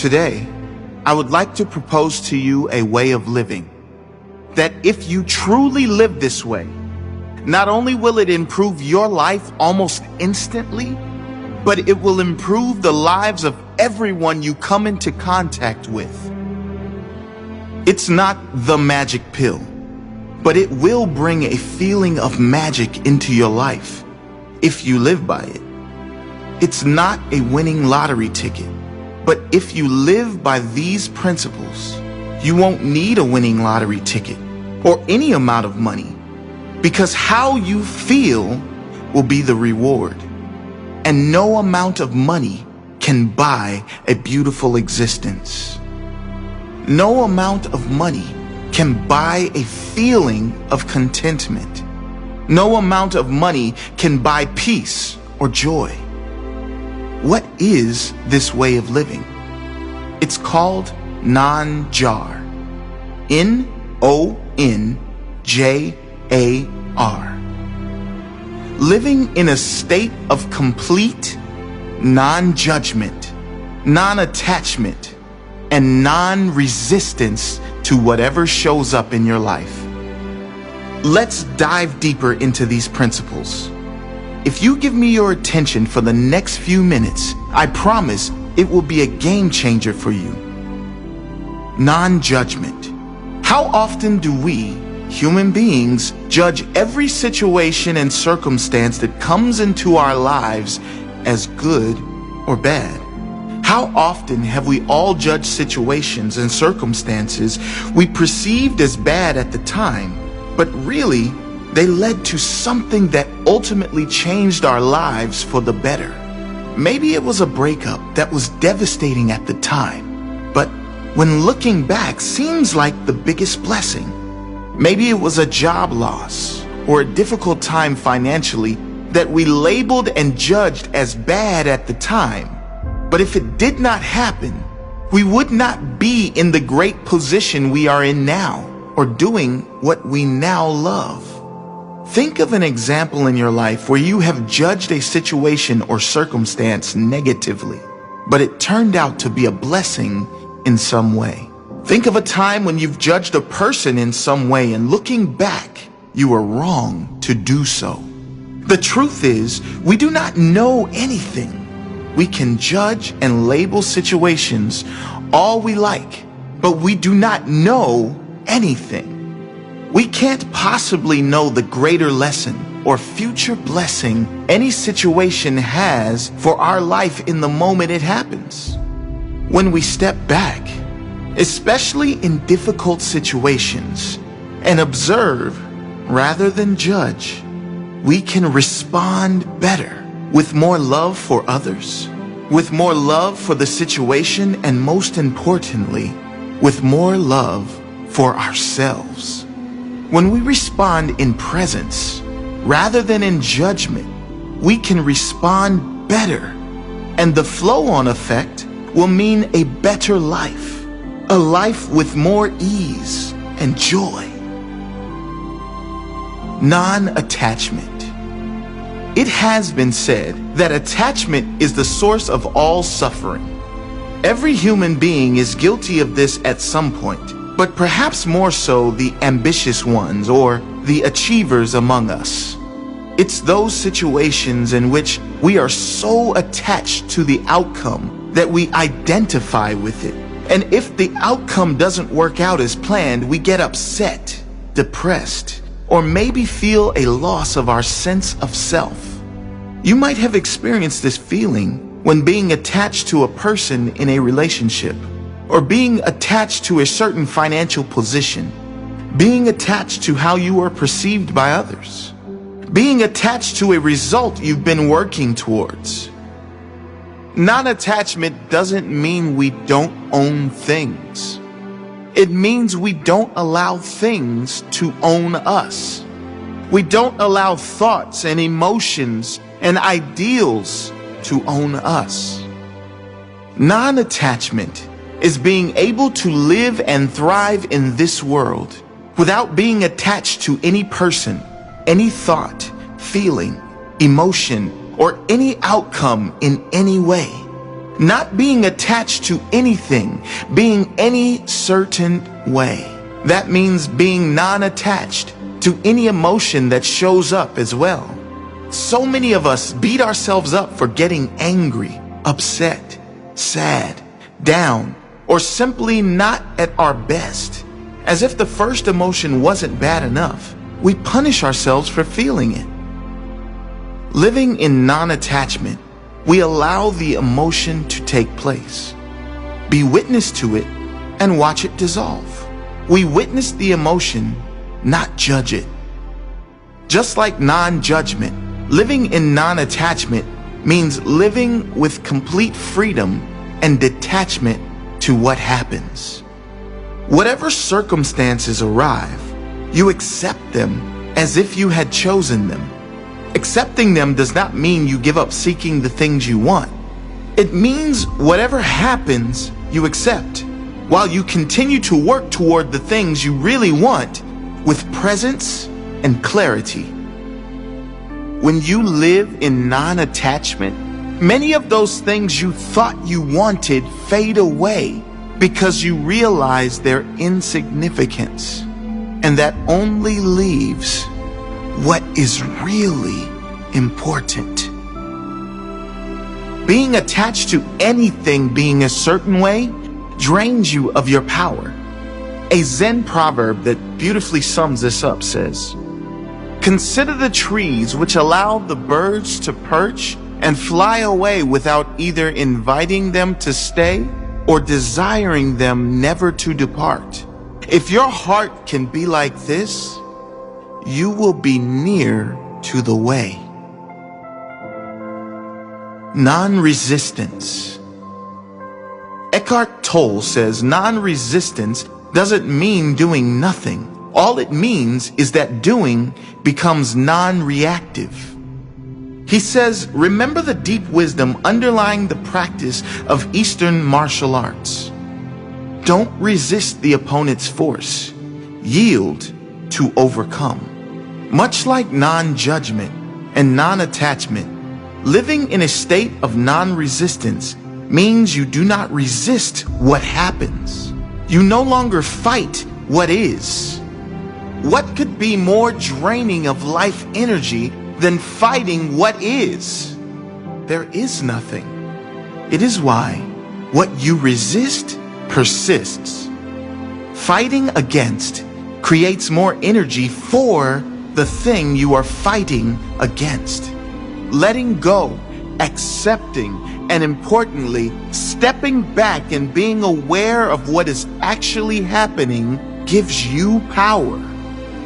Today, I would like to propose to you a way of living that if you truly live this way, not only will it improve your life almost instantly, but it will improve the lives of everyone you come into contact with. It's not the magic pill, but it will bring a feeling of magic into your life if you live by it. It's not a winning lottery ticket, but if you live by these principles, you won't need a winning lottery ticket or any amount of money, because how you feel will be the reward. And no amount of money can buy a beautiful existence. No amount of money can buy a feeling of contentment. No amount of money can buy peace or joy. What is this way of living? It's called non-jar. N-O-N-J-A-R. Living in a state of complete non-judgment, non-attachment, and non-resistance to whatever shows up in your life. Let's dive deeper into these principles. If you give me your attention for the next few minutes, I promise it will be a game changer for you. Non-judgment. How often do we, human beings, judge every situation and circumstance that comes into our lives as good or bad? How often have we all judged situations and circumstances we perceived as bad at the time, but really they led to something that ultimately changed our lives for the better? Maybe it was a breakup that was devastating at the time, but when looking back seems like the biggest blessing. Maybe it was a job loss or a difficult time financially that we labeled and judged as bad at the time. But if it did not happen, we would not be in the great position we are in now or doing what we now love. Think of an example in your life where you have judged a situation or circumstance negatively, but it turned out to be a blessing in some way. Think of a time when you've judged a person in some way and looking back, you were wrong to do so. The truth is, we do not know anything. We can judge and label situations all we like, but we do not know anything. We can't possibly know the greater lesson or future blessing any situation has for our life in the moment it happens. When we step back, especially in difficult situations, and observe rather than judge, we can respond better with more love for others, with more love for the situation, and most importantly, with more love for ourselves. When we respond in presence rather than in judgment, we can respond better, and the flow-on effect will mean a better life. A life with more ease and joy. Non-attachment. It has been said that attachment is the source of all suffering. Every human being is guilty of this at some point, but perhaps more so the ambitious ones or the achievers among us. It's those situations in which we are so attached to the outcome that we identify with it. And if the outcome doesn't work out as planned, we get upset, depressed, or maybe feel a loss of our sense of self. You might have experienced this feeling when being attached to a person in a relationship, or being attached to a certain financial position, being attached to how you are perceived by others, being attached to a result you've been working towards. Non-attachment doesn't mean we don't own things. It means we don't allow things to own us. We don't allow thoughts and emotions and ideals to own us. Non-attachment is being able to live and thrive in this world without being attached to any person, any thought, feeling, emotion, or any outcome in any way. Not being attached to anything, being any certain way. That means being non-attached to any emotion that shows up as well. So many of us beat ourselves up for getting angry, upset, sad, down, or simply not at our best. As if the first emotion wasn't bad enough, we punish ourselves for feeling it. Living in non-attachment, we allow the emotion to take place, be witness to it, and watch it dissolve. We witness the emotion, not judge it. Just like non-judgment, living in non-attachment means living with complete freedom and detachment to what happens. Whatever circumstances arrive, you accept them as if you had chosen them. Accepting them does not mean you give up seeking the things you want. It means whatever happens, you accept, while you continue to work toward the things you really want with presence and clarity. When you live in non-attachment, many of those things you thought you wanted fade away because you realize their insignificance, and that only leaves what is really important. Being attached to anything being a certain way drains you of your power. A Zen proverb that beautifully sums this up says, "Consider the trees which allow the birds to perch and fly away without either inviting them to stay or desiring them never to depart. If your heart can be like this, you will be near to the way." Non-resistance. Eckhart Tolle says non-resistance doesn't mean doing nothing. All it means is that doing becomes non-reactive. He says, remember the deep wisdom underlying the practice of Eastern martial arts. Don't resist the opponent's force. Yield to overcome. Much like non-judgment and non-attachment, living in a state of non-resistance means you do not resist what happens. You no longer fight what is. What could be more draining of life energy than fighting what is? There is nothing. It is why what you resist persists. Fighting against creates more energy for the thing you are fighting against. Letting go, accepting, and importantly, stepping back and being aware of what is actually happening gives you power.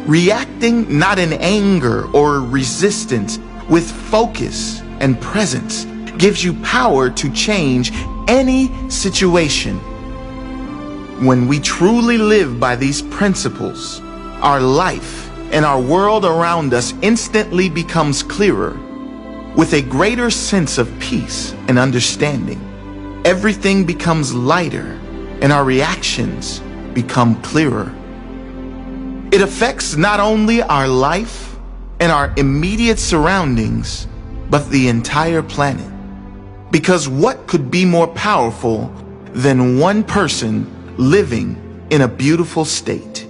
Reacting not in anger or resistance, with focus and presence, gives you power to change any situation. When we truly live by these principles, our life and our world around us instantly becomes clearer, with a greater sense of peace and understanding. Everything becomes lighter and our reactions become clearer. It affects not only our life and our immediate surroundings, but the entire planet. Because what could be more powerful than one person living in a beautiful state?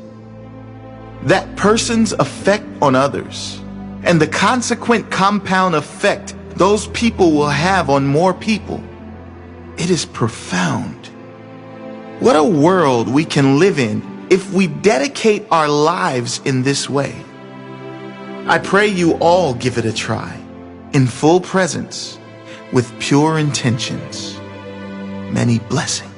That person's effect on others, and the consequent compound effect those people will have on more people. It is profound. What a world we can live in if we dedicate our lives in this way. I pray you all give it a try, in full presence, with pure intentions. Many blessings.